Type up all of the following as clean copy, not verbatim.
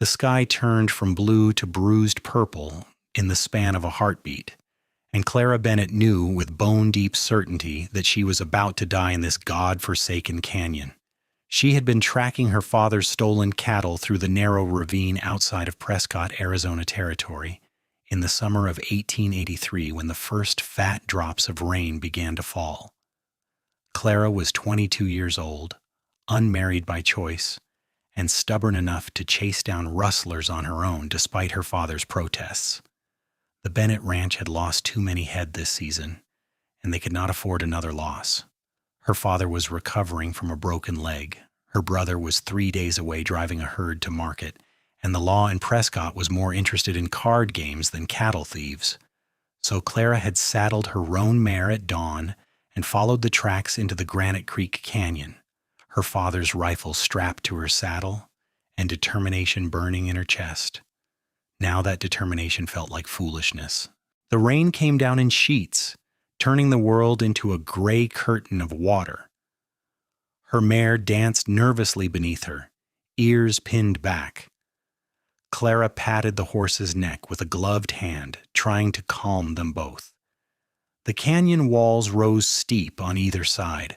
The sky turned from blue to bruised purple in the span of a heartbeat, and Clara Bennett knew with bone-deep certainty that she was about to die in this God-forsaken canyon. She had been tracking her father's stolen cattle through the narrow ravine outside of Prescott, Arizona Territory, in the summer of 1883 when the first fat drops of rain began to fall. Clara was 22 years old, unmarried by choice, and stubborn enough to chase down rustlers on her own despite her father's protests. The Bennett ranch had lost too many head this season, and they could not afford another loss. Her father was recovering from a broken leg. Her brother was 3 days away driving a herd to market, and the law in Prescott was more interested in card games than cattle thieves. So Clara had saddled her roan mare at dawn and followed the tracks into the Granite Creek Canyon, her father's rifle strapped to her saddle and determination burning in her chest. Now that determination felt like foolishness. The rain came down in sheets, turning the world into a gray curtain of water. Her mare danced nervously beneath her, ears pinned back. Clara patted the horse's neck with a gloved hand, trying to calm them both. The canyon walls rose steep on either side,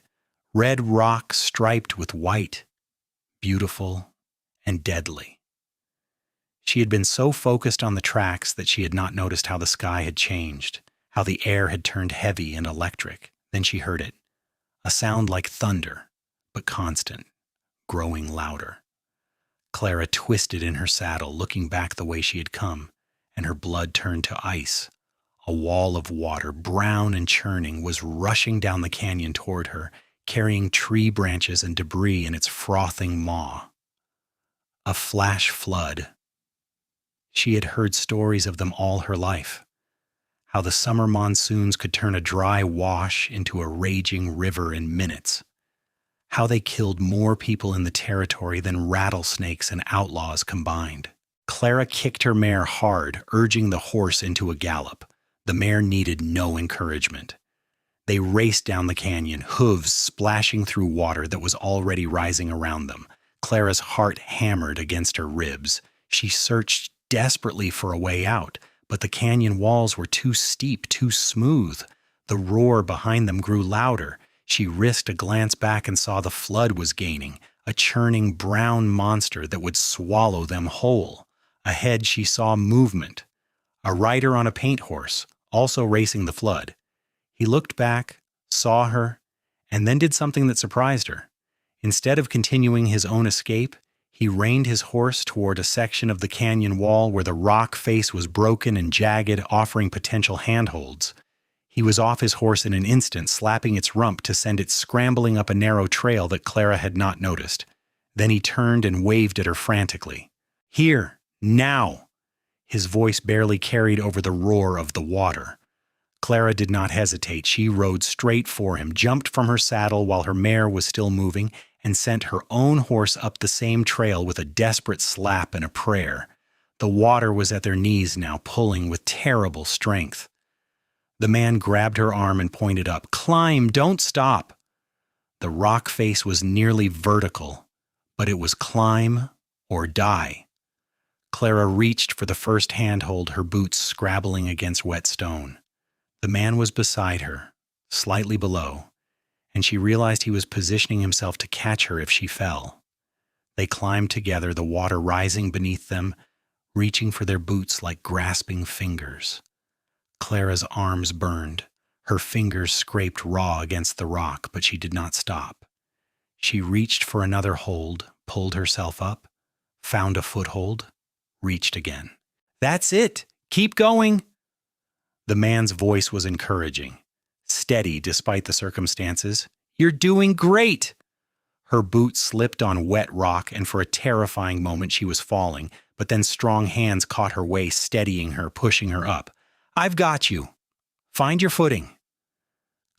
red rock striped with white, beautiful and deadly. She had been so focused on the tracks that she had not noticed how the sky had changed, how the air had turned heavy and electric. Then she heard it, a sound like thunder, but constant, growing louder. Clara twisted in her saddle, looking back the way she had come, and her blood turned to ice. A wall of water, brown and churning, was rushing down the canyon toward her, carrying tree branches and debris in its frothing maw. A flash flood. She had heard stories of them all her life, how the summer monsoons could turn a dry wash into a raging river in minutes, how they killed more people in the territory than rattlesnakes and outlaws combined. Clara kicked her mare hard, urging the horse into a gallop. The mare needed no encouragement. They raced down the canyon, hooves splashing through water that was already rising around them. Clara's heart hammered against her ribs. She searched desperately for a way out, but the canyon walls were too steep, too smooth. The roar behind them grew louder. She risked a glance back and saw the flood was gaining, a churning brown monster that would swallow them whole. Ahead she saw movement. A rider on a paint horse, also racing the flood. He looked back, saw her, and then did something that surprised her. Instead of continuing his own escape, he reined his horse toward a section of the canyon wall where the rock face was broken and jagged, offering potential handholds. He was off his horse in an instant, slapping its rump to send it scrambling up a narrow trail that Clara had not noticed. Then he turned and waved at her frantically. "Here, now!" His voice barely carried over the roar of the water. Clara did not hesitate. She rode straight for him, jumped from her saddle while her mare was still moving, and sent her own horse up the same trail with a desperate slap and a prayer. The water was at their knees now, pulling with terrible strength. The man grabbed her arm and pointed up. "Climb, don't stop." The rock face was nearly vertical, but it was climb or die. Clara reached for the first handhold, her boots scrabbling against wet stone. The man was beside her, slightly below, and she realized he was positioning himself to catch her if she fell. They climbed together, the water rising beneath them, reaching for their boots like grasping fingers. Clara's arms burned. Her fingers scraped raw against the rock, but she did not stop. She reached for another hold, pulled herself up, found a foothold, reached again. "That's it! Keep going!" The man's voice was encouraging, steady despite the circumstances. "You're doing great!" Her boot slipped on wet rock, and for a terrifying moment she was falling, but then strong hands caught her waist, steadying her, pushing her up. "I've got you. Find your footing."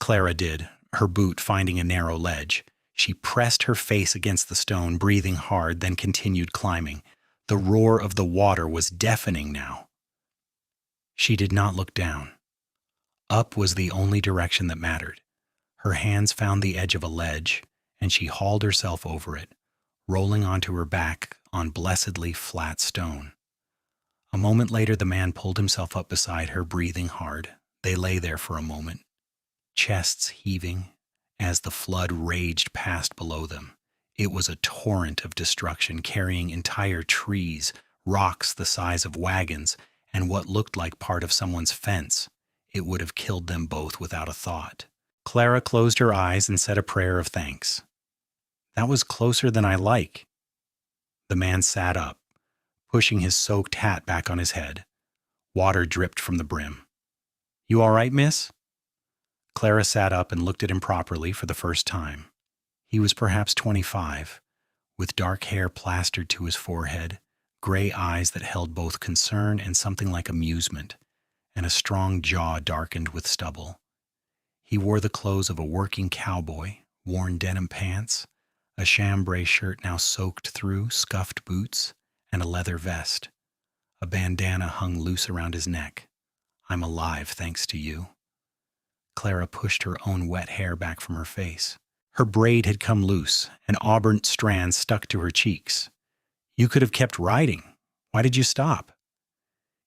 Clara did, her boot finding a narrow ledge. She pressed her face against the stone, breathing hard, then continued climbing. The roar of the water was deafening now. She did not look down. Up was the only direction that mattered. Her hands found the edge of a ledge, and she hauled herself over it, rolling onto her back on blessedly flat stone. A moment later, the man pulled himself up beside her, breathing hard. They lay there for a moment, chests heaving as the flood raged past below them. It was a torrent of destruction, carrying entire trees, rocks the size of wagons, and what looked like part of someone's fence. It would have killed them both without a thought. Clara closed her eyes and said a prayer of thanks. "That was closer than I like." The man sat up, pushing his soaked hat back on his head. Water dripped from the brim. "You all right, miss?" Clara sat up and looked at him properly for the first time. He was perhaps 25, with dark hair plastered to his forehead, gray eyes that held both concern and something like amusement, and a strong jaw darkened with stubble. He wore the clothes of a working cowboy, worn denim pants, a chambray shirt now soaked through, scuffed boots, and a leather vest. A bandana hung loose around his neck. "I'm alive, thanks to you." Clara pushed her own wet hair back from her face. Her braid had come loose, and auburn strands stuck to her cheeks. "You could have kept riding. Why did you stop?"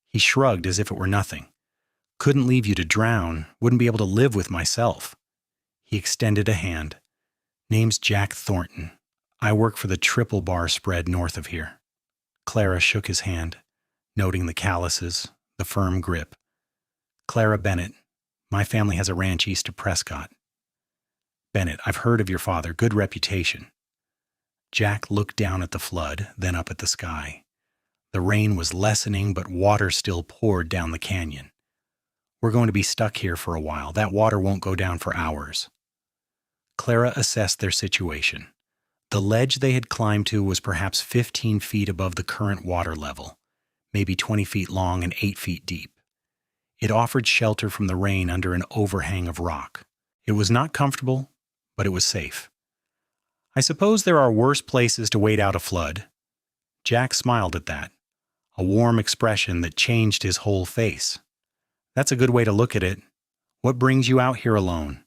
He shrugged as if it were nothing. "Couldn't leave you to drown, wouldn't be able to live with myself." He extended a hand. "Name's Jack Thornton. I work for the Triple Bar spread north of here." Clara shook his hand, noting the calluses, the firm grip. "Clara Bennett. My family has a ranch east of Prescott." "Bennett, I've heard of your father. Good reputation." Jack looked down at the flood, then up at the sky. The rain was lessening, but water still poured down the canyon. "We're going to be stuck here for a while. That water won't go down for hours." Clara assessed their situation. The ledge they had climbed to was perhaps 15 feet above the current water level, maybe 20 feet long and 8 feet deep. It offered shelter from the rain under an overhang of rock. It was not comfortable, but it was safe. "I suppose there are worse places to wait out a flood." Jack smiled at that, a warm expression that changed his whole face. "That's a good way to look at it. What brings you out here alone?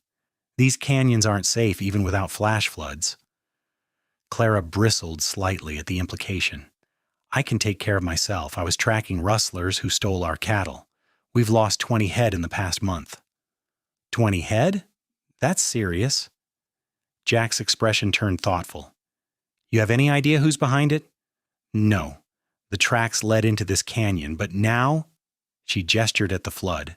These canyons aren't safe even without flash floods." Clara bristled slightly at the implication. "I can take care of myself. I was tracking rustlers who stole our cattle. We've lost 20 head in the past month." 20 head? That's serious." Jack's expression turned thoughtful. "You have any idea who's behind it?" "No. The tracks led into this canyon, but now—" She gestured at the flood.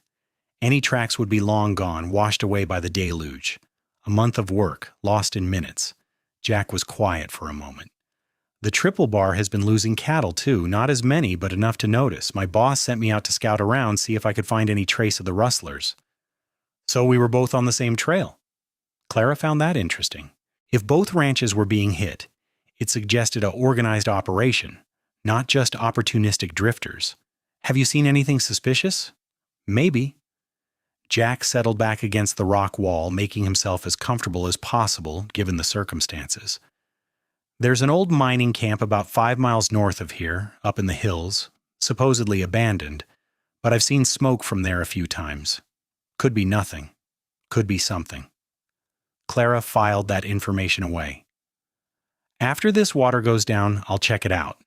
"Any tracks would be long gone, washed away by the deluge. A month of work, lost in minutes." Jack was quiet for a moment. "The Triple Bar has been losing cattle too, not as many, but enough to notice. My boss sent me out to scout around, see if I could find any trace of the rustlers." "So we were both on the same trail." Clara found that interesting. If both ranches were being hit, it suggested an organized operation, not just opportunistic drifters. "Have you seen anything suspicious?" "Maybe." Jack settled back against the rock wall, making himself as comfortable as possible given the circumstances. "There's an old mining camp about 5 miles north of here, up in the hills, supposedly abandoned, but I've seen smoke from there a few times. Could be nothing. Could be something." Clara filed that information away. "After this water goes down, I'll check it out."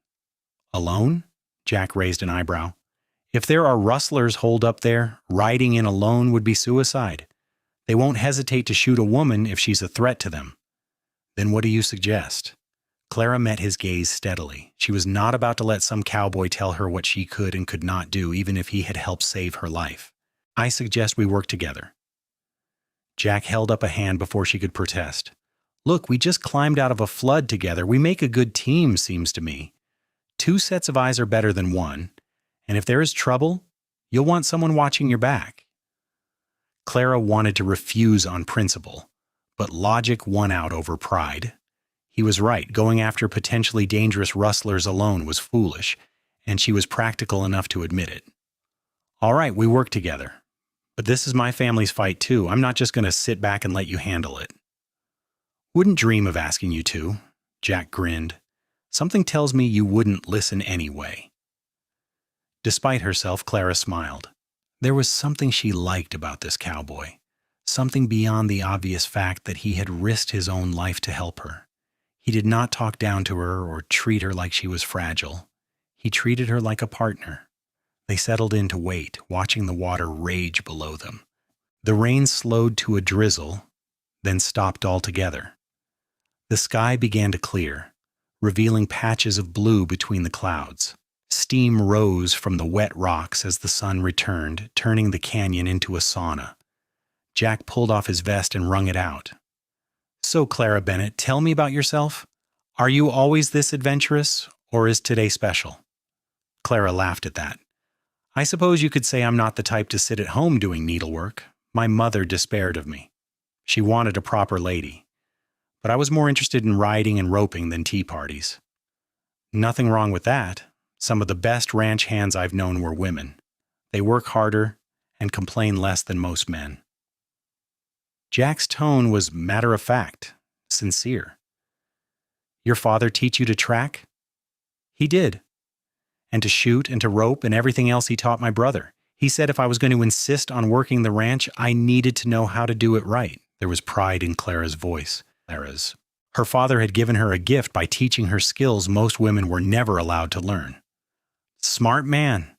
"Alone?" Jack raised an eyebrow. "If there are rustlers holed up there, riding in alone would be suicide. They won't hesitate to shoot a woman if she's a threat to them." "Then what do you suggest?" Clara met his gaze steadily. She was not about to let some cowboy tell her what she could and could not do, even if he had helped save her life. "I suggest we work together." Jack held up a hand before she could protest. "Look, we just climbed out of a flood together. We make a good team, seems to me. 2 sets of eyes are better than 1, and if there is trouble, you'll want someone watching your back." Clara wanted to refuse on principle, but logic won out over pride. He was right. Going after potentially dangerous rustlers alone was foolish, and she was practical enough to admit it. "All right, we work together. But this is my family's fight too. I'm not just going to sit back and let you handle it." "Wouldn't dream of asking you to." Jack grinned. "Something tells me you wouldn't listen anyway." Despite herself, Clara smiled. There was something she liked about this cowboy, something beyond the obvious fact that he had risked his own life to help her. He did not talk down to her or treat her like she was fragile. He treated her like a partner. They settled in to wait, watching the water rage below them. The rain slowed to a drizzle, then stopped altogether. The sky began to clear, revealing patches of blue between the clouds. Steam rose from the wet rocks as the sun returned, turning the canyon into a sauna. Jack pulled off his vest and wrung it out. "So, Clara Bennett, tell me about yourself. Are you always this adventurous, or is today special?" Clara laughed at that. "I suppose you could say I'm not the type to sit at home doing needlework. My mother despaired of me. She wanted a proper lady. But I was more interested in riding and roping than tea parties. Nothing wrong with that. Some of the best ranch hands I've known were women. They work harder and complain less than most men." Jack's tone was matter-of-fact, sincere. "Your father teach you to track?" "He did. And to shoot and to rope and everything else he taught my brother. He said if I was going to insist on working the ranch, I needed to know how to do it right." There was pride in Clara's voice. Her father had given her a gift by teaching her skills most women were never allowed to learn. "Smart man."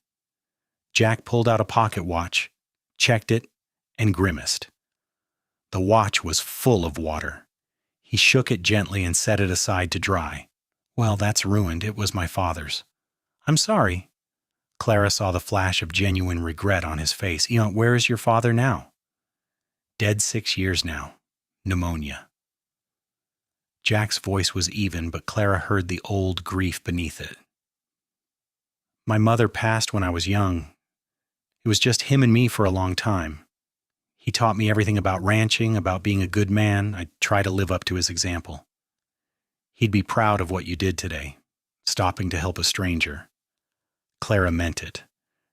Jack pulled out a pocket watch, checked it, and grimaced. The watch was full of water. He shook it gently and set it aside to dry. "Well, that's ruined. It was my father's." "I'm sorry." Clara saw the flash of genuine regret on his face. "Where is your father now?" "Dead 6 years now. Pneumonia." Jack's voice was even, but Clara heard the old grief beneath it. "My mother passed when I was young. It was just him and me for a long time. He taught me everything about ranching, about being a good man. I try to live up to his example. He'd be proud of what you did today, stopping to help a stranger." Clara meant it.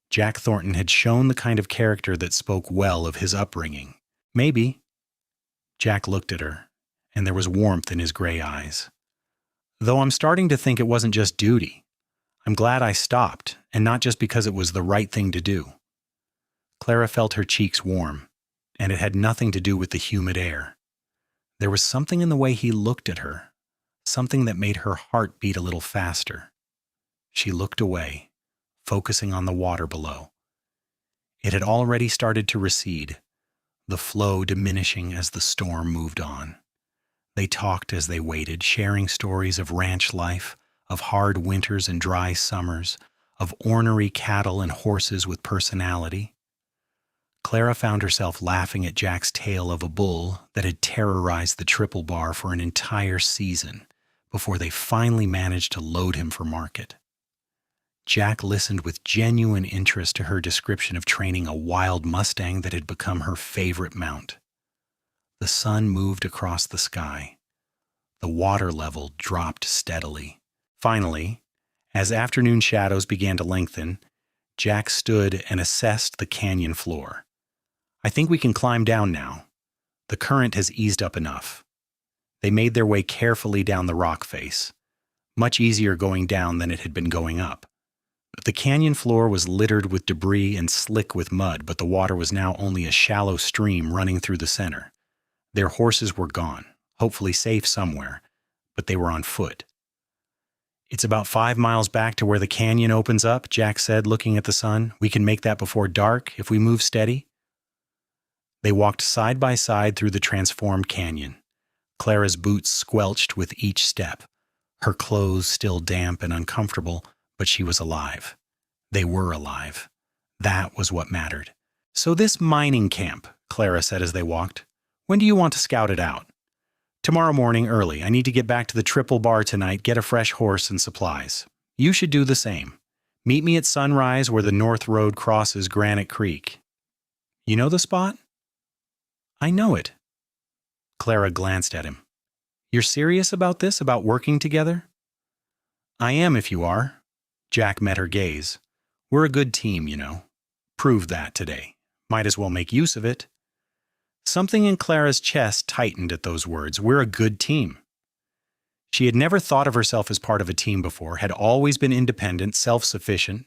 Jack Thornton had shown the kind of character that spoke well of his upbringing. "Maybe." Jack looked at her, and there was warmth in his gray eyes. "Though I'm starting to think it wasn't just duty. I'm glad I stopped, and not just because it was the right thing to do." Clara felt her cheeks warm, and it had nothing to do with the humid air. There was something in the way he looked at her, something that made her heart beat a little faster. She looked away, focusing on the water below. It had already started to recede, the flow diminishing as the storm moved on. They talked as they waited, sharing stories of ranch life, of hard winters and dry summers, of ornery cattle and horses with personality. Clara found herself laughing at Jack's tale of a bull that had terrorized the Triple Bar for an entire season before they finally managed to load him for market. Jack listened with genuine interest to her description of training a wild Mustang that had become her favorite mount. The sun moved across the sky. The water level dropped steadily. Finally, as afternoon shadows began to lengthen, Jack stood and assessed the canyon floor. "I think we can climb down now. The current has eased up enough." They made their way carefully down the rock face, much easier going down than it had been going up. The canyon floor was littered with debris and slick with mud, but the water was now only a shallow stream running through the center. Their horses were gone, hopefully safe somewhere, but they were on foot. "It's about 5 miles back to where the canyon opens up," Jack said, looking at the sun. "We can make that before dark if we move steady." They walked side by side through the transformed canyon. Clara's boots squelched with each step, her clothes still damp and uncomfortable, but she was alive. They were alive. That was what mattered. "So this mining camp," Clara said as they walked, "when do you want to scout it out?" "Tomorrow morning early. I need to get back to the Triple Bar tonight, get a fresh horse and supplies. You should do the same. Meet me at sunrise where the North Road crosses Granite Creek." "You know the spot?" "I know it." Clara glanced at him. "You're serious about this, about working together?" "I am if you are." Jack met her gaze. "We're a good team, you know. Proved that today. Might as well make use of it." Something in Clara's chest tightened at those words. "We're a good team." She had never thought of herself as part of a team before, had always been independent, self-sufficient,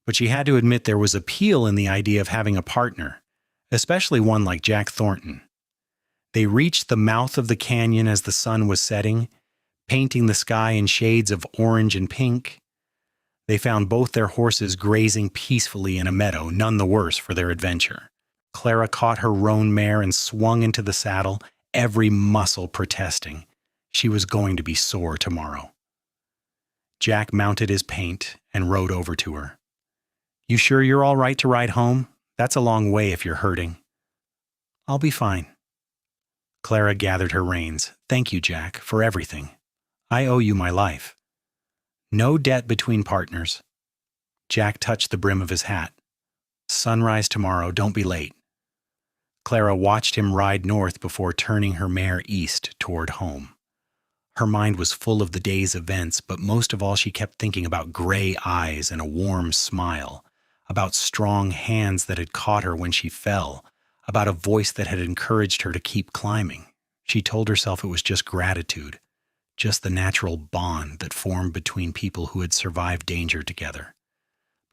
but she had to admit there was appeal in the idea of having a partner, especially one like Jack Thornton. They reached the mouth of the canyon as the sun was setting, painting the sky in shades of orange and pink. They found both their horses grazing peacefully in a meadow, none the worse for their adventure. Clara caught her roan mare and swung into the saddle, every muscle protesting. She was going to be sore tomorrow. Jack mounted his paint and rode over to her. "You sure you're all right to ride home? That's a long way if you're hurting." "I'll be fine." Clara gathered her reins. "Thank you, Jack, for everything. I owe you my life." "No debt between partners." Jack touched the brim of his hat. "Sunrise tomorrow, don't be late." Clara watched him ride north before turning her mare east toward home. Her mind was full of the day's events, but most of all she kept thinking about gray eyes and a warm smile, about strong hands that had caught her when she fell, about a voice that had encouraged her to keep climbing. She told herself it was just gratitude, just the natural bond that formed between people who had survived danger together.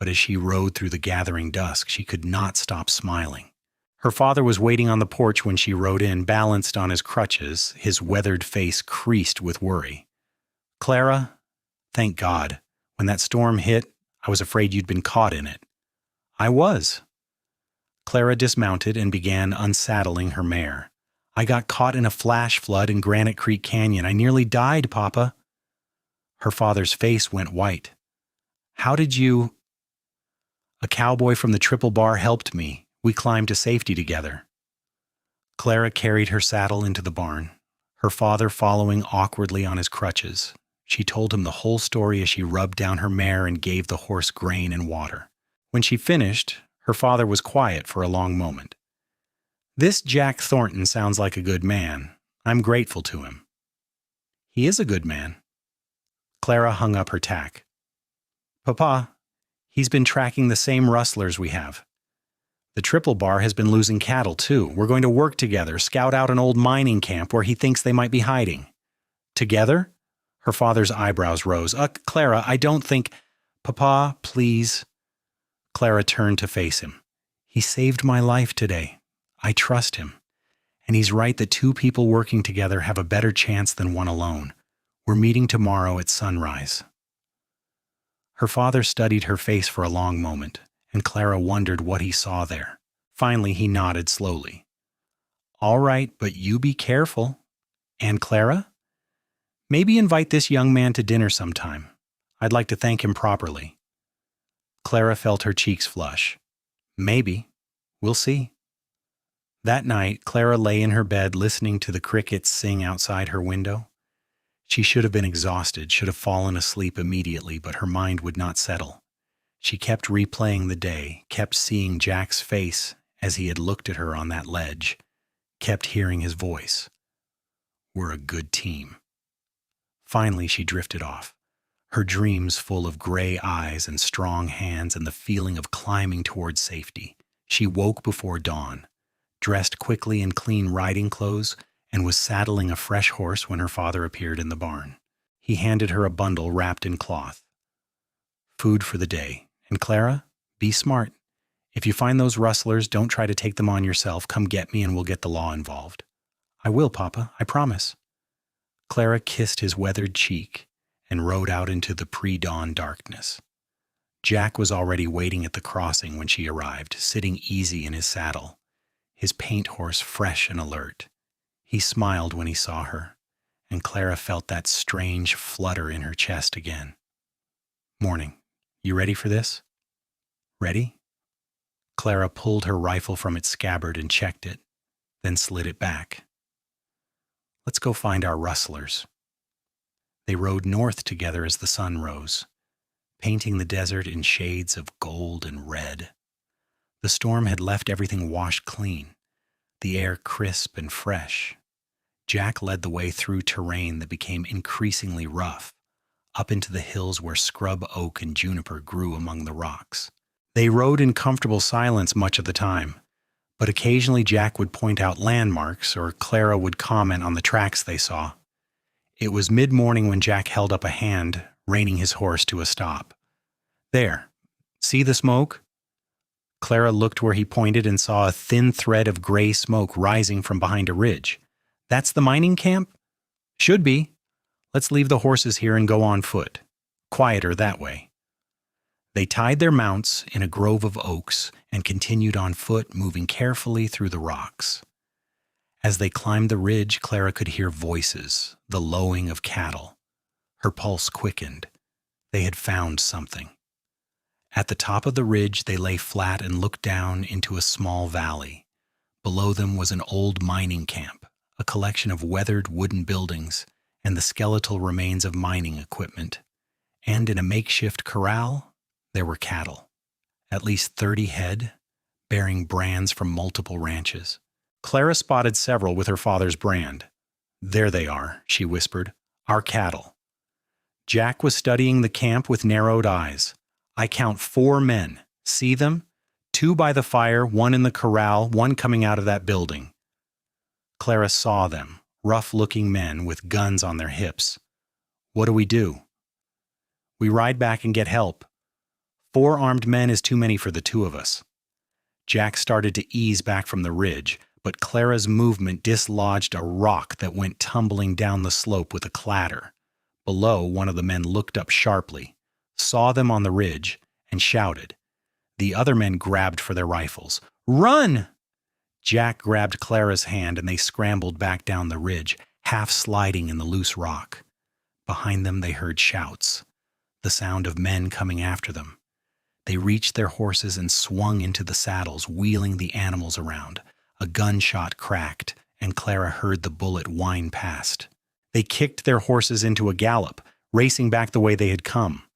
But as she rode through the gathering dusk, she could not stop smiling. Her father was waiting on the porch when she rode in, balanced on his crutches, his weathered face creased with worry. "Clara, thank God. When that storm hit, I was afraid you'd been caught in it." "I was." Clara dismounted and began unsaddling her mare. "I got caught in a flash flood in Granite Creek Canyon. I nearly died, Papa." Her father's face went white. "How did you—" "A cowboy from the Triple Bar helped me. We climbed to safety together." Clara carried her saddle into the barn, her father following awkwardly on his crutches. She told him the whole story as she rubbed down her mare and gave the horse grain and water. When she finished, her father was quiet for a long moment. "This Jack Thornton sounds like a good man. I'm grateful to him." "He is a good man." Clara hung up her tack. "Papa, he's been tracking the same rustlers we have. The Triple Bar has been losing cattle, too. We're going to work together, scout out an old mining camp where he thinks they might be hiding." "Together?" Her father's eyebrows rose. Clara, I don't think—" "Papa, please." Clara turned to face him. "He saved my life today. I trust him. And he's right that two people working together have a better chance than one alone. We're meeting tomorrow at sunrise." Her father studied her face for a long moment, and Clara wondered what he saw there. Finally, he nodded slowly. "All right, but you be careful. And Clara? Maybe invite this young man to dinner sometime. I'd like to thank him properly." Clara felt her cheeks flush. "Maybe. We'll see." That night, Clara lay in her bed listening to the crickets sing outside her window. She should have been exhausted, should have fallen asleep immediately, but her mind would not settle. She kept replaying the day, kept seeing Jack's face as he had looked at her on that ledge, kept hearing his voice. "We're a good team." Finally, she drifted off, her dreams full of gray eyes and strong hands and the feeling of climbing toward safety. She woke before dawn, dressed quickly in clean riding clothes, and was saddling a fresh horse when her father appeared in the barn. He handed her a bundle wrapped in cloth. "Food for the day. And Clara, be smart. If you find those rustlers, don't try to take them on yourself. Come get me and we'll get the law involved." "I will, Papa. I promise." Clara kissed his weathered cheek and rode out into the pre-dawn darkness. Jack was already waiting at the crossing when she arrived, sitting easy in his saddle, his paint horse fresh and alert. He smiled when he saw her, and Clara felt that strange flutter in her chest again. "Morning. You ready for this?" "Ready?" Clara pulled her rifle from its scabbard and checked it, then slid it back. "Let's go find our rustlers." They rode north together as the sun rose, painting the desert in shades of gold and red. The storm had left everything washed clean, the air crisp and fresh. Jack led the way through terrain that became increasingly rough, up into the hills where scrub oak and juniper grew among the rocks. They rode in comfortable silence much of the time, but occasionally Jack would point out landmarks or Clara would comment on the tracks they saw. It was mid-morning when Jack held up a hand, reining his horse to a stop. "There, see the smoke?" Clara looked where he pointed and saw a thin thread of gray smoke rising from behind a ridge. "That's the mining camp?" "Should be. Let's leave the horses here and go on foot. Quieter that way." They tied their mounts in a grove of oaks and continued on foot, moving carefully through the rocks. As they climbed the ridge, Clara could hear voices, the lowing of cattle. Her pulse quickened. They had found something. At the top of the ridge, they lay flat and looked down into a small valley. Below them was an old mining camp, a collection of weathered wooden buildings, and the skeletal remains of mining equipment. And in a makeshift corral, there were cattle, at least 30 head, bearing brands from multiple ranches. Clara spotted several with her father's brand. "There they are," she whispered, "our cattle." Jack was studying the camp with narrowed eyes. "I count 4 men. See them? 2 by the fire, 1 in the corral, 1 coming out of that building." Clara saw them, rough-looking men with guns on their hips. "What do we do?" "We ride back and get help. 4 armed men is too many for the 2 of us." Jack started to ease back from the ridge, but Clara's movement dislodged a rock that went tumbling down the slope with a clatter. Below, one of the men looked up sharply, saw them on the ridge, and shouted. The other men grabbed for their rifles. "Run!" Jack grabbed Clara's hand and they scrambled back down the ridge, half sliding in the loose rock. Behind them they heard shouts, the sound of men coming after them. They reached their horses and swung into the saddles, wheeling the animals around. A gunshot cracked, and Clara heard the bullet whine past. They kicked their horses into a gallop, racing back the way they had come.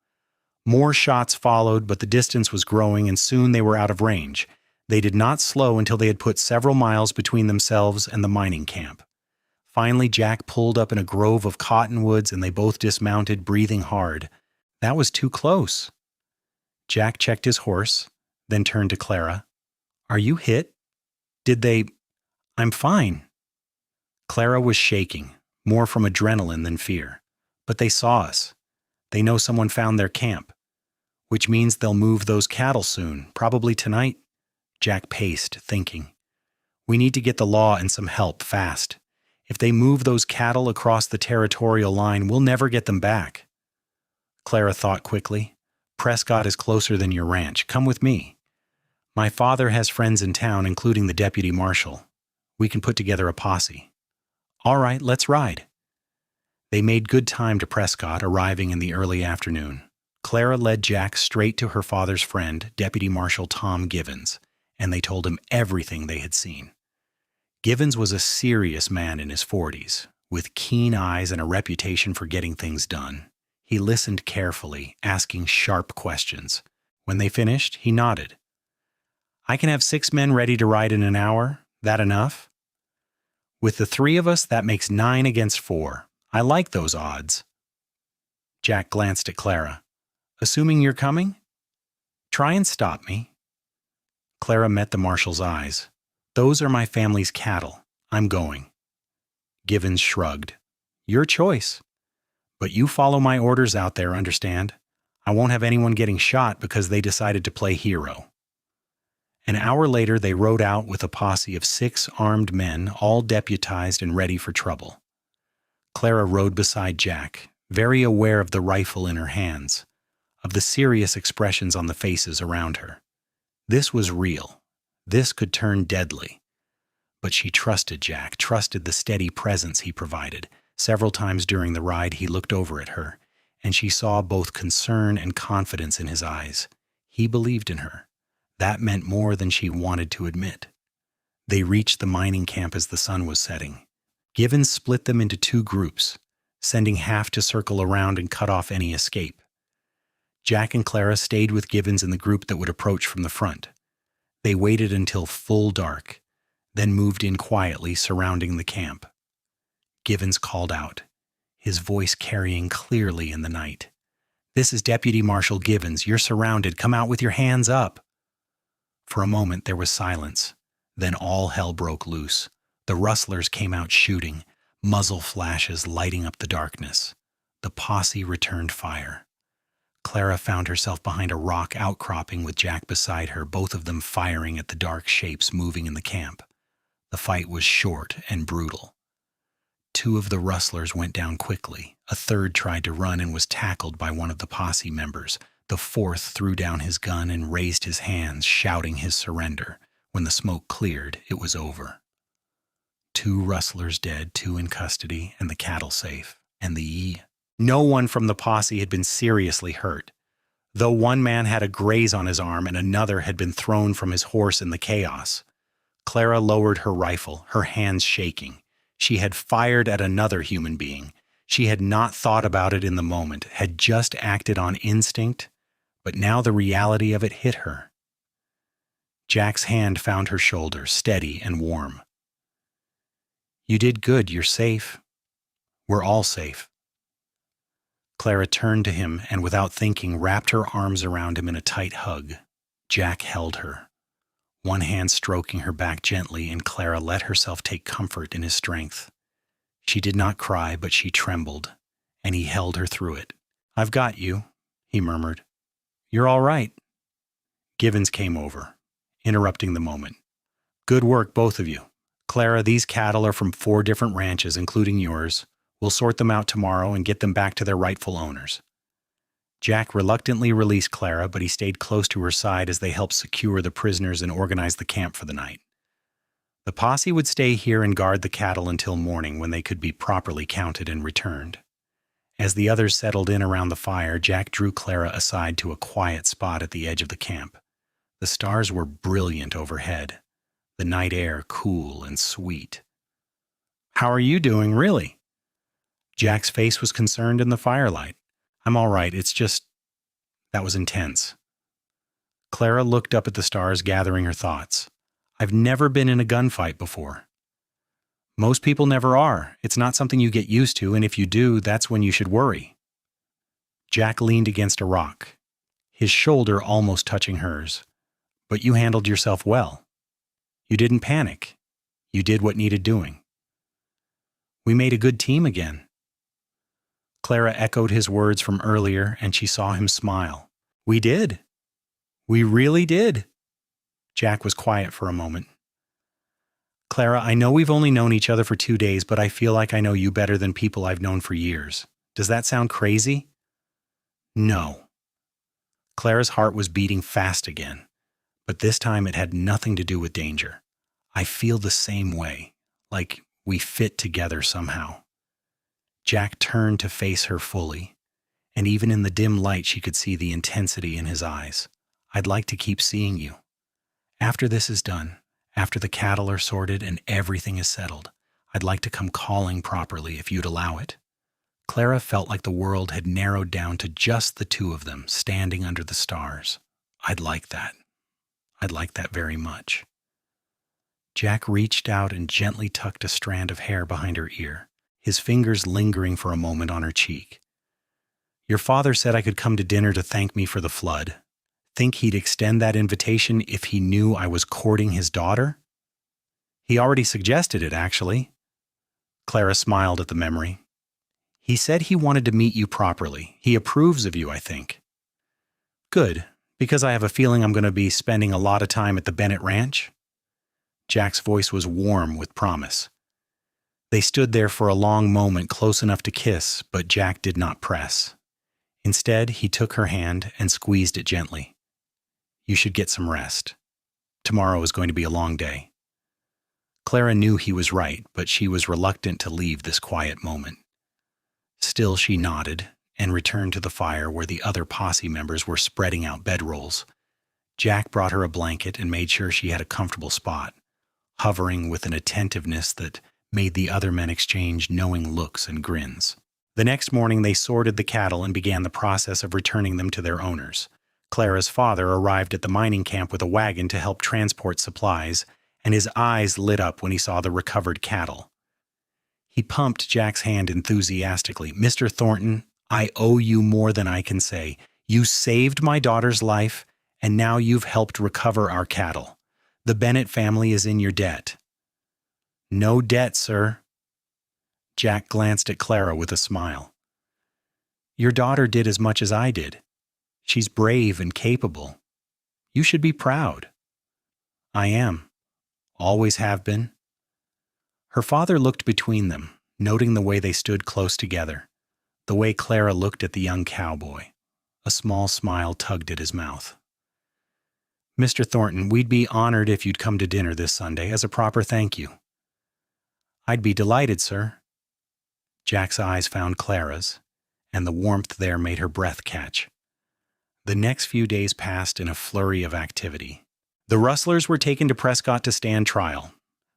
More shots followed, but the distance was growing, and soon they were out of range. They did not slow until they had put several miles between themselves and the mining camp. Finally, Jack pulled up in a grove of cottonwoods, and they both dismounted, breathing hard. That was too close. Jack checked his horse, then turned to Clara. "Are you hit? Did they—" "I'm fine." Clara was shaking, more from adrenaline than fear. "But they saw us. They know someone found their camp. Which means they'll move those cattle soon, probably tonight." Jack paced, thinking. "We need to get the law and some help, fast. If they move those cattle across the territorial line, we'll never get them back." Clara thought quickly. "Prescott is closer than your ranch. Come with me. My father has friends in town, including the deputy marshal. We can put together a posse." "All right, let's ride." They made good time to Prescott, arriving in the early afternoon. Clara led Jack straight to her father's friend, Deputy Marshal Tom Givens, and they told him everything they had seen. Givens was a serious man in his 40s, with keen eyes and a reputation for getting things done. He listened carefully, asking sharp questions. When they finished, he nodded. "I can have 6 men ready to ride in an hour. That enough?" "With the 3 of us, that makes 9 against 4. I like those odds." Jack glanced at Clara. "Assuming you're coming? Try and stop me." Clara met the marshal's eyes. "Those are my family's cattle. I'm going." Givens shrugged. "Your choice. But you follow my orders out there, understand? I won't have anyone getting shot because they decided to play hero." An hour later, they rode out with a posse of 6 armed men, all deputized and ready for trouble. Clara rode beside Jack, very aware of the rifle in her hands, of the serious expressions on the faces around her. This was real. This could turn deadly. But she trusted Jack, trusted the steady presence he provided. Several times during the ride, he looked over at her, and she saw both concern and confidence in his eyes. He believed in her. That meant more than she wanted to admit. They reached the mining camp as the sun was setting. Givens split them into 2 groups, sending half to circle around and cut off any escape. Jack and Clara stayed with Givens in the group that would approach from the front. They waited until full dark, then moved in quietly, surrounding the camp. Givens called out, his voice carrying clearly in the night. "This is Deputy Marshal Givens. You're surrounded. Come out with your hands up." For a moment there was silence. Then all hell broke loose. The rustlers came out shooting, muzzle flashes lighting up the darkness. The posse returned fire. Clara found herself behind a rock outcropping with Jack beside her, both of them firing at the dark shapes moving in the camp. The fight was short and brutal. Two of the rustlers went down quickly. A third tried to run and was tackled by one of the posse members. The fourth threw down his gun and raised his hands, shouting his surrender. When the smoke cleared, it was over. 2 rustlers dead, 2 in custody, and the cattle safe. And no one from the posse had been seriously hurt, though one man had a graze on his arm and another had been thrown from his horse in the chaos. Clara lowered her rifle, her hands shaking. She had fired at another human being. She had not thought about it in the moment, had just acted on instinct, but now the reality of it hit her. Jack's hand found her shoulder, steady and warm. "You did good, you're safe. We're all safe." Clara turned to him and, without thinking, wrapped her arms around him in a tight hug. Jack held her, one hand stroking her back gently, and Clara let herself take comfort in his strength. She did not cry, but she trembled, and he held her through it. "I've got you," he murmured. "You're all right." Givens came over, interrupting the moment. "Good work, both of you. Clara, these cattle are from 4 different ranches, including yours. We'll sort them out tomorrow and get them back to their rightful owners." Jack reluctantly released Clara, but he stayed close to her side as they helped secure the prisoners and organize the camp for the night. The posse would stay here and guard the cattle until morning, when they could be properly counted and returned. As the others settled in around the fire, Jack drew Clara aside to a quiet spot at the edge of the camp. The stars were brilliant overhead, the night air cool and sweet. "How are you doing, really?" Jack's face was concerned in the firelight. "I'm all right, it's just—" That was intense. Clara looked up at the stars, gathering her thoughts. "I've never been in a gunfight before." "Most people never are. It's not something you get used to, and if you do, that's when you should worry." Jack leaned against a rock, his shoulder almost touching hers. "But you handled yourself well. You didn't panic. You did what needed doing. We made a good team again." Clara echoed his words from earlier, and she saw him smile. "We did. We really did." Jack was quiet for a moment. "Clara, I know we've only known each other for 2 days, but I feel like I know you better than people I've known for years. Does that sound crazy?" "No." Clara's heart was beating fast again, but this time it had nothing to do with danger. "I feel the same way, like we fit together somehow." Jack turned to face her fully, and even in the dim light she could see the intensity in his eyes. "I'd like to keep seeing you. After this is done, after the cattle are sorted and everything is settled, I'd like to come calling properly if you'd allow it." Clara felt like the world had narrowed down to just the 2 of them, standing under the stars. "I'd like that. I'd like that very much." Jack reached out and gently tucked a strand of hair behind her ear, his fingers lingering for a moment on her cheek. "Your father said I could come to dinner to thank me for the flood. Think he'd extend that invitation if he knew I was courting his daughter?" "He already suggested it, actually." Clara smiled at the memory. "He said he wanted to meet you properly. He approves of you, I think." "Good, because I have a feeling I'm going to be spending a lot of time at the Bennett Ranch." Jack's voice was warm with promise. They stood there for a long moment, close enough to kiss, but Jack did not press. Instead, he took her hand and squeezed it gently. "You should get some rest. Tomorrow is going to be a long day." Clara knew he was right, but she was reluctant to leave this quiet moment. Still, she nodded and returned to the fire where the other posse members were spreading out bedrolls. Jack brought her a blanket and made sure she had a comfortable spot, hovering with an attentiveness that made the other men exchange knowing looks and grins. The next morning they sorted the cattle and began the process of returning them to their owners. Clara's father arrived at the mining camp with a wagon to help transport supplies, and his eyes lit up when he saw the recovered cattle. He pumped Jack's hand enthusiastically. "Mr. Thornton, I owe you more than I can say. You saved my daughter's life, and now you've helped recover our cattle. The Bennett family is in your debt." "No debt, sir." Jack glanced at Clara with a smile. "Your daughter did as much as I did. She's brave and capable. You should be proud." "I am. Always have been." Her father looked between them, noting the way they stood close together, the way Clara looked at the young cowboy. A small smile tugged at his mouth. "Mr. Thornton, we'd be honored if you'd come to dinner this Sunday as a proper thank you." "I'd be delighted, sir." Jack's eyes found Clara's, and the warmth there made her breath catch. The next few days passed in a flurry of activity. The rustlers were taken to Prescott to stand trial.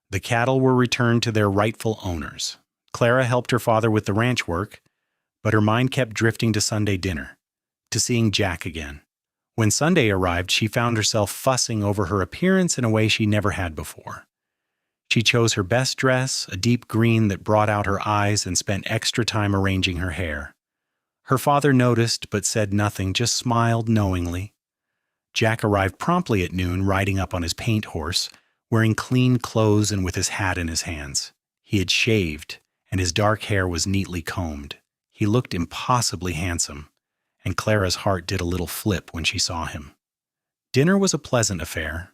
The cattle were returned to their rightful owners. Clara helped her father with the ranch work, but her mind kept drifting to Sunday dinner, to seeing Jack again. When Sunday arrived, she found herself fussing over her appearance in a way she never had before. She chose her best dress, a deep green that brought out her eyes, and spent extra time arranging her hair. Her father noticed but said nothing, just smiled knowingly. Jack arrived promptly at noon, riding up on his paint horse, wearing clean clothes and with his hat in his hands. He had shaved, and his dark hair was neatly combed. He looked impossibly handsome, and Clara's heart did a little flip when she saw him. Dinner was a pleasant affair.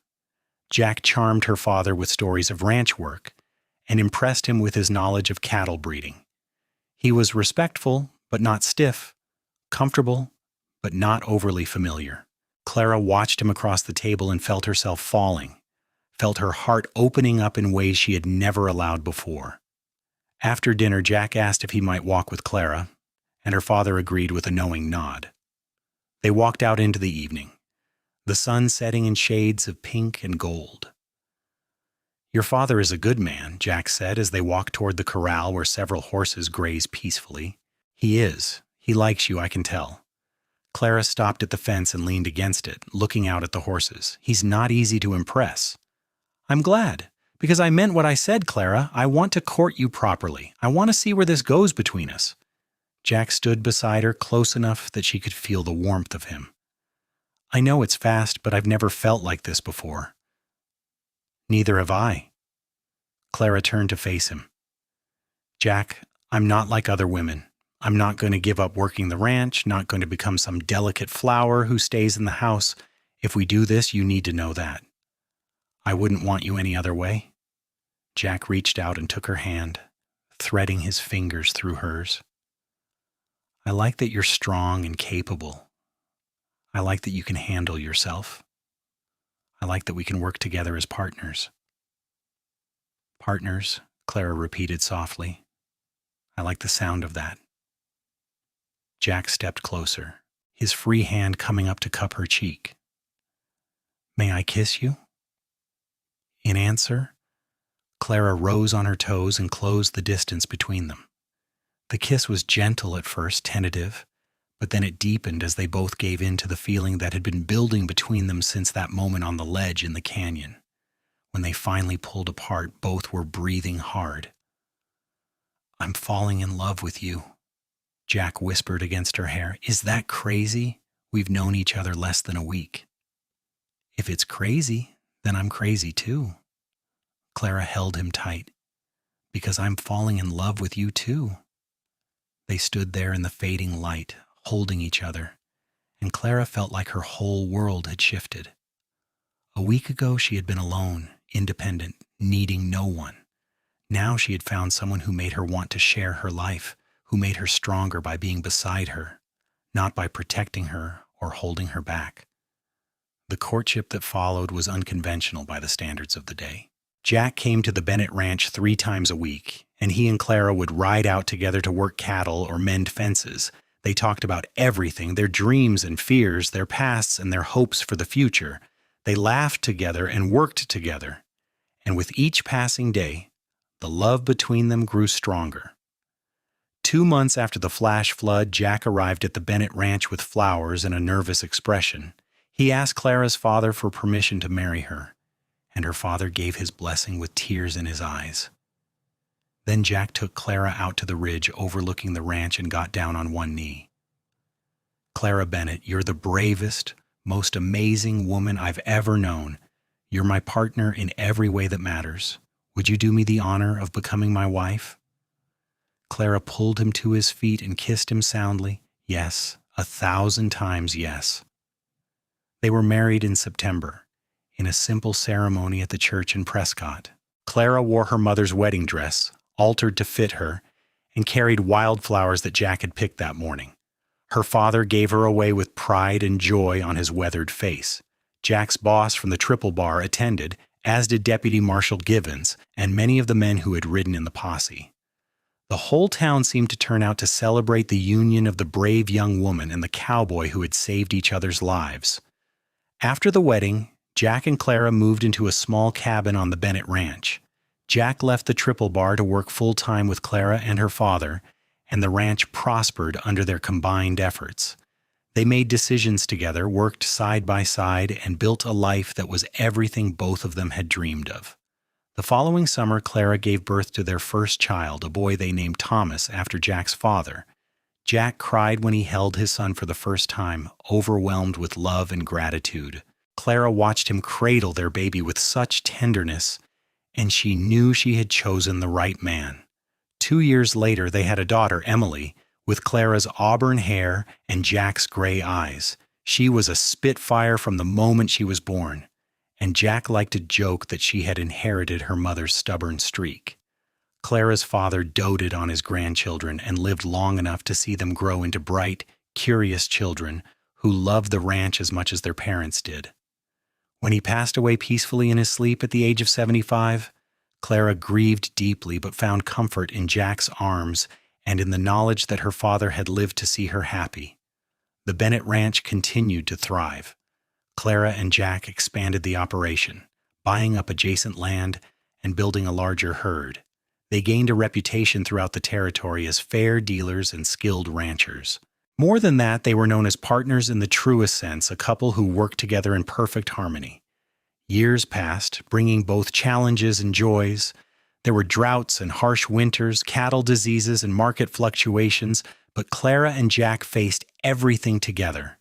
Jack charmed her father with stories of ranch work and impressed him with his knowledge of cattle breeding. He was respectful, but not stiff, comfortable, but not overly familiar. Clara watched him across the table and felt herself falling, felt her heart opening up in ways she had never allowed before. After dinner, Jack asked if he might walk with Clara, and her father agreed with a knowing nod. They walked out into the evening, the sun setting in shades of pink and gold. "Your father is a good man," Jack said as they walked toward the corral where several horses grazed peacefully. "He is. He likes you, I can tell." Clara stopped at the fence and leaned against it, looking out at the horses. "He's not easy to impress." "I'm glad, because I meant what I said, Clara. I want to court you properly. I want to see where this goes between us." Jack stood beside her, close enough that she could feel the warmth of him. "I know it's fast, but I've never felt like this before." "Neither have I." Clara turned to face him. "Jack, I'm not like other women. I'm not going to give up working the ranch, not going to become some delicate flower who stays in the house. If we do this, you need to know that. I wouldn't want you any other way." Jack reached out and took her hand, threading his fingers through hers. "I like that you're strong and capable. I like that you can handle yourself. I like that we can work together as partners." "Partners," Clara repeated softly. "I like the sound of that." Jack stepped closer, his free hand coming up to cup her cheek. "May I kiss you?" In answer, Clara rose on her toes and closed the distance between them. The kiss was gentle at first, tentative, but then it deepened as they both gave in to the feeling that had been building between them since that moment on the ledge in the canyon. When they finally pulled apart, both were breathing hard. "I'm falling in love with you," Jack whispered against her hair. "Is that crazy? We've known each other less than a week." "If it's crazy, then I'm crazy too." Clara held him tight. "Because I'm falling in love with you too." They stood there in the fading light, holding each other, and Clara felt like her whole world had shifted. A week ago she had been alone, independent, needing no one. Now she had found someone who made her want to share her life, who made her stronger by being beside her, not by protecting her or holding her back. The courtship that followed was unconventional by the standards of the day. Jack came to the Bennett ranch 3 times a week, and he and Clara would ride out together to work cattle or mend fences. They talked about everything, their dreams and fears, their pasts and their hopes for the future. They laughed together and worked together. And with each passing day, the love between them grew stronger. 2 months after the flash flood, Jack arrived at the Bennett ranch with flowers and a nervous expression. He asked Clara's father for permission to marry her, and her father gave his blessing with tears in his eyes. Then Jack took Clara out to the ridge overlooking the ranch and got down on one knee. "Clara Bennett, you're the bravest, most amazing woman I've ever known. You're my partner in every way that matters. Would you do me the honor of becoming my wife?" Clara pulled him to his feet and kissed him soundly. Yes, 1,000 times yes. They were married in September, in a simple ceremony at the church in Prescott. Clara wore her mother's wedding dress, altered to fit her, and carried wildflowers that Jack had picked that morning. Her father gave her away with pride and joy on his weathered face. Jack's boss from the Triple Bar attended, as did Deputy Marshal Givens and many of the men who had ridden in the posse. The whole town seemed to turn out to celebrate the union of the brave young woman and the cowboy who had saved each other's lives. After the wedding, Jack and Clara moved into a small cabin on the Bennett Ranch. Jack left the Triple Bar to work full-time with Clara and her father, and the ranch prospered under their combined efforts. They made decisions together, worked side by side, and built a life that was everything both of them had dreamed of. The following summer, Clara gave birth to their first child, a boy they named Thomas after Jack's father. Jack cried when he held his son for the first time, overwhelmed with love and gratitude. Clara watched him cradle their baby with such tenderness, and she knew she had chosen the right man. 2 years later, they had a daughter, Emily, with Clara's auburn hair and Jack's gray eyes. She was a spitfire from the moment she was born, and Jack liked to joke that she had inherited her mother's stubborn streak. Clara's father doted on his grandchildren and lived long enough to see them grow into bright, curious children who loved the ranch as much as their parents did. When he passed away peacefully in his sleep at the age of 75, Clara grieved deeply but found comfort in Jack's arms and in the knowledge that her father had lived to see her happy. The Bennett Ranch continued to thrive. Clara and Jack expanded the operation, buying up adjacent land and building a larger herd. They gained a reputation throughout the territory as fair dealers and skilled ranchers. More than that, they were known as partners in the truest sense, a couple who worked together in perfect harmony. Years passed, bringing both challenges and joys. There were droughts and harsh winters, cattle diseases and market fluctuations, but Clara and Jack faced everything together.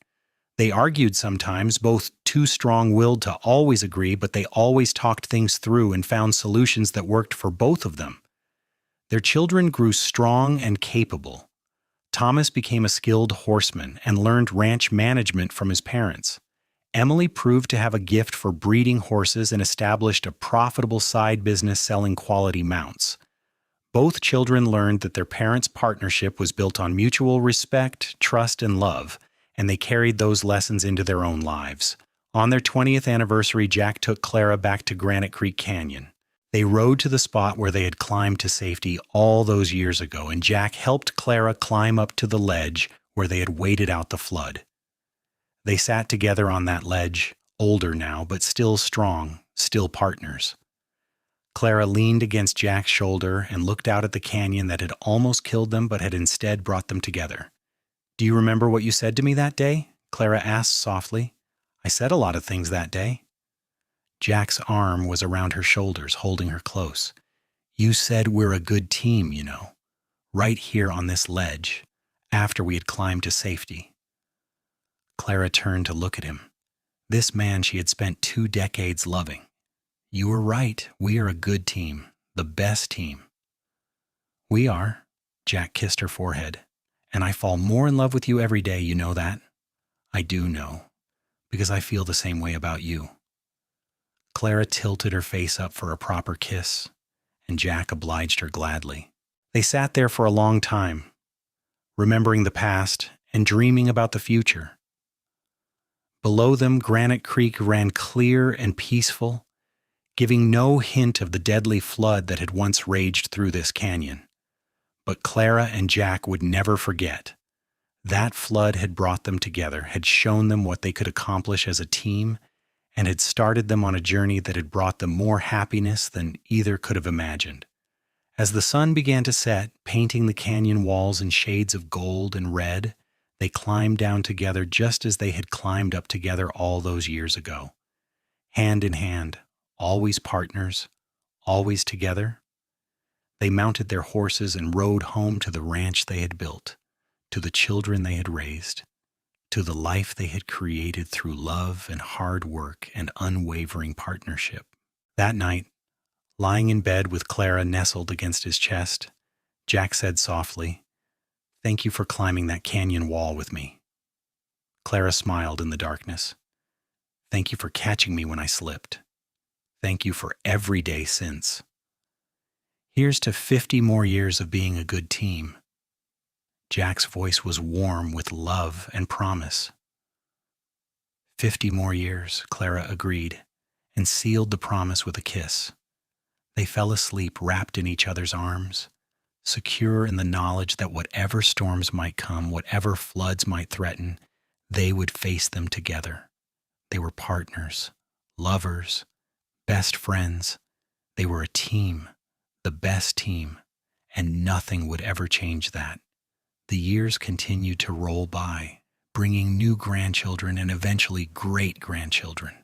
They argued sometimes, both too strong-willed to always agree, but they always talked things through and found solutions that worked for both of them. Their children grew strong and capable. Thomas became a skilled horseman and learned ranch management from his parents. Emily proved to have a gift for breeding horses and established a profitable side business selling quality mounts. Both children learned that their parents' partnership was built on mutual respect, trust, and love, and they carried those lessons into their own lives. On their 20th anniversary, Jack took Clara back to Granite Creek Canyon. They rode to the spot where they had climbed to safety all those years ago, and Jack helped Clara climb up to the ledge where they had waited out the flood. They sat together on that ledge, older now, but still strong, still partners. Clara leaned against Jack's shoulder and looked out at the canyon that had almost killed them but had instead brought them together. "Do you remember what you said to me that day?" Clara asked softly. "I said a lot of things that day." Jack's arm was around her shoulders, holding her close. "You said we're a good team, you know, right here on this ledge, after we had climbed to safety." Clara turned to look at him. This man she had spent 2 decades loving. "You were right. We are a good team, the best team." "We are." Jack kissed her forehead. "And I fall more in love with you every day, you know that?" "I do know, because I feel the same way about you." Clara tilted her face up for a proper kiss, and Jack obliged her gladly. They sat there for a long time, remembering the past and dreaming about the future. Below them, Granite Creek ran clear and peaceful, giving no hint of the deadly flood that had once raged through this canyon. But Clara and Jack would never forget. That flood had brought them together, had shown them what they could accomplish as a team, and had started them on a journey that had brought them more happiness than either could have imagined. As the sun began to set, painting the canyon walls in shades of gold and red, they climbed down together just as they had climbed up together all those years ago. Hand in hand, always partners, always together. They mounted their horses and rode home to the ranch they had built, to the children they had raised, to the life they had created through love and hard work and unwavering partnership. That night, lying in bed with Clara nestled against his chest, Jack said softly, "Thank you for climbing that canyon wall with me." Clara smiled in the darkness. "Thank you for catching me when I slipped. Thank you for every day since." Here's to 50 more years of being a good team. Jack's voice was warm with love and promise. 50 more years, Clara agreed, and sealed the promise with a kiss. They fell asleep wrapped in each other's arms, secure in the knowledge that whatever storms might come, whatever floods might threaten, they would face them together. They were partners, lovers, best friends. They were a team, the best team, and nothing would ever change that. The years continued to roll by, bringing new grandchildren and eventually great-grandchildren.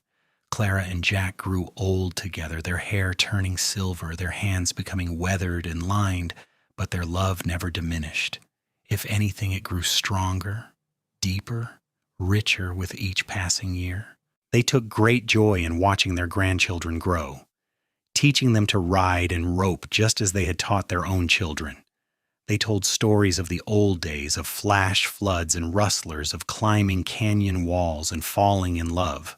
Clara and Jack grew old together, their hair turning silver, their hands becoming weathered and lined, but their love never diminished. If anything, it grew stronger, deeper, richer with each passing year. They took great joy in watching their grandchildren grow, teaching them to ride and rope just as they had taught their own children. They told stories of the old days, of flash floods and rustlers, of climbing canyon walls and falling in love.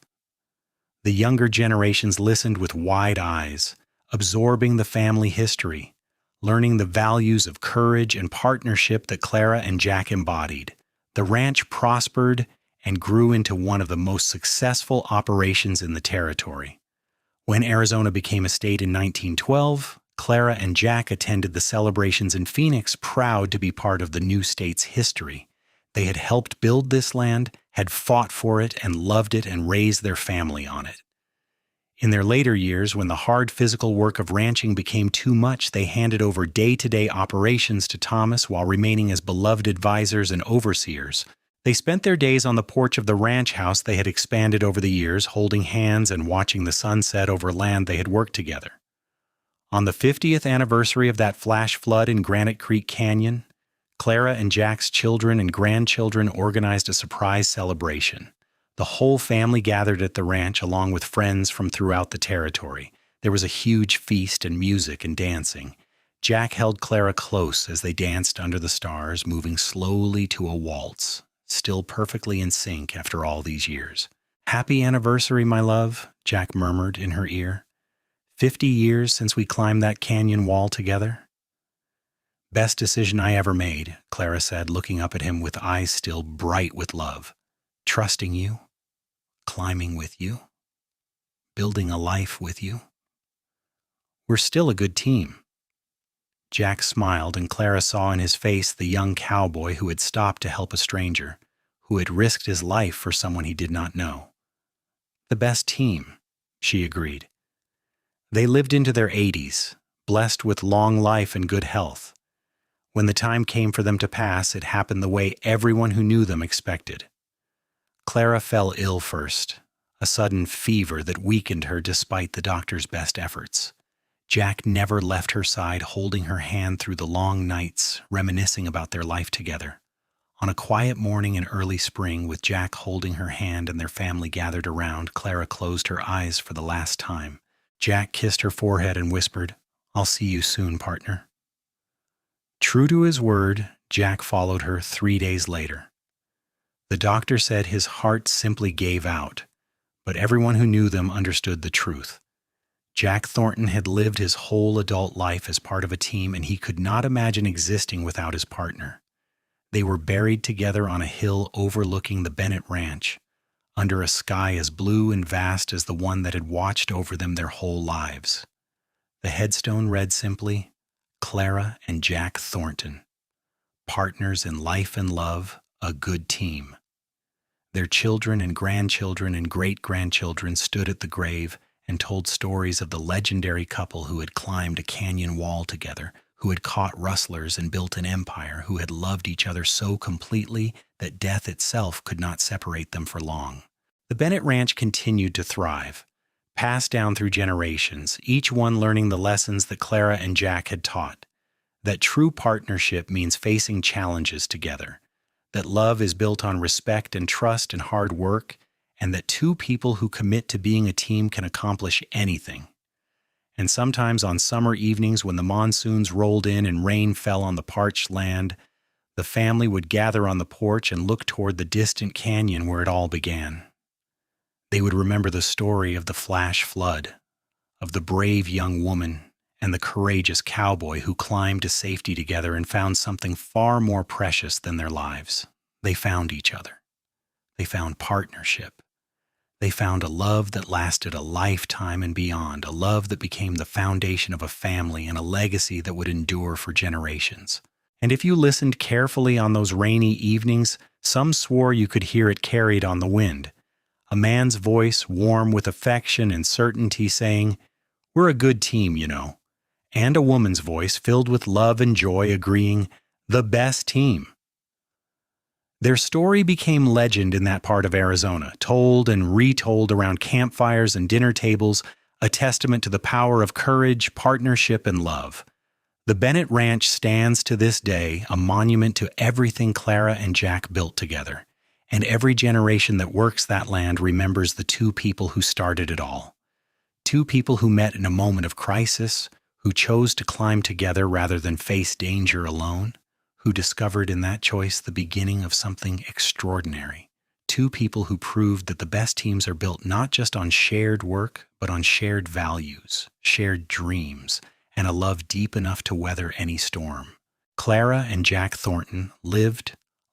The younger generations listened with wide eyes, absorbing the family history, learning the values of courage and partnership that Clara and Jack embodied. The ranch prospered and grew into one of the most successful operations in the territory. When Arizona became a state in 1912, Clara and Jack attended the celebrations in Phoenix, proud to be part of the new state's history. They had helped build this land, had fought for it, and loved it and raised their family on it. In their later years, when the hard physical work of ranching became too much, they handed over day-to-day operations to Thomas while remaining as beloved advisors and overseers. They spent their days on the porch of the ranch house they had expanded over the years, holding hands and watching the sunset over land they had worked together. On the 50th anniversary of that flash flood in Granite Creek Canyon, Clara and Jack's children and grandchildren organized a surprise celebration. The whole family gathered at the ranch along with friends from throughout the territory. There was a huge feast and music and dancing. Jack held Clara close as they danced under the stars, moving slowly to a waltz, still perfectly in sync after all these years. "Happy anniversary, my love," Jack murmured in her ear. 50 years since we climbed that canyon wall together." "Best decision I ever made," Clara said, looking up at him with eyes still bright with love. "Trusting you, climbing with you, building a life with you. We're still a good team." Jack smiled, and Clara saw in his face the young cowboy who had stopped to help a stranger, who had risked his life for someone he did not know. "The best team," she agreed. They lived into their 80s, blessed with long life and good health. When the time came for them to pass, it happened the way everyone who knew them expected. Clara fell ill first, a sudden fever that weakened her despite the doctor's best efforts. Jack never left her side, holding her hand through the long nights, reminiscing about their life together. On a quiet morning in early spring, with Jack holding her hand and their family gathered around, Clara closed her eyes for the last time. Jack kissed her forehead and whispered, "I'll see you soon, partner." True to his word, Jack followed her 3 days later. The doctor said his heart simply gave out, but everyone who knew them understood the truth. Jack Thornton had lived his whole adult life as part of a team, and he could not imagine existing without his partner. They were buried together on a hill overlooking the Bennett Ranch, under a sky as blue and vast as the one that had watched over them their whole lives. The headstone read simply, "Clara and Jack Thornton, partners in life and love, a good team." Their children and grandchildren and great-grandchildren stood at the grave and told stories of the legendary couple who had climbed a canyon wall together, who had caught rustlers and built an empire, who had loved each other so completely that death itself could not separate them for long. The Bennett Ranch continued to thrive, passed down through generations, each one learning the lessons that Clara and Jack had taught. That true partnership means facing challenges together, that love is built on respect and trust and hard work, and that two people who commit to being a team can accomplish anything. And sometimes on summer evenings when the monsoons rolled in and rain fell on the parched land, the family would gather on the porch and look toward the distant canyon where it all began. They would remember the story of the flash flood, of the brave young woman, and the courageous cowboy who climbed to safety together and found something far more precious than their lives. They found each other. They found partnership. They found a love that lasted a lifetime and beyond, a love that became the foundation of a family and a legacy that would endure for generations. And if you listened carefully on those rainy evenings, some swore you could hear it carried on the wind. A man's voice, warm with affection and certainty, saying, "We're a good team, you know." And a woman's voice, filled with love and joy, agreeing, "The best team." Their story became legend in that part of Arizona, told and retold around campfires and dinner tables, a testament to the power of courage, partnership, and love. The Bennett Ranch stands to this day, a monument to everything Clara and Jack built together, and every generation that works that land remembers the two people who started it all. Two people who met in a moment of crisis, who chose to climb together rather than face danger alone, who discovered in that choice the beginning of something extraordinary. Two people who proved that the best teams are built not just on shared work, but on shared values, shared dreams, and a love deep enough to weather any storm. Clara and Jack Thornton lived,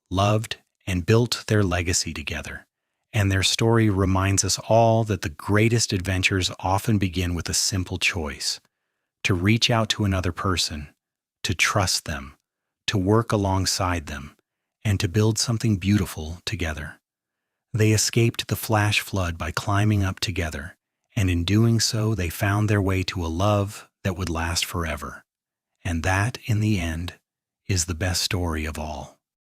loved, and built their legacy together. And their story reminds us all that the greatest adventures often begin with a simple choice: to reach out to another person, to trust them, to work alongside them, and to build something beautiful together. They escaped the flash flood by climbing up together, and in doing so they found their way to a love that would last forever. And that, in the end, is the best story of all.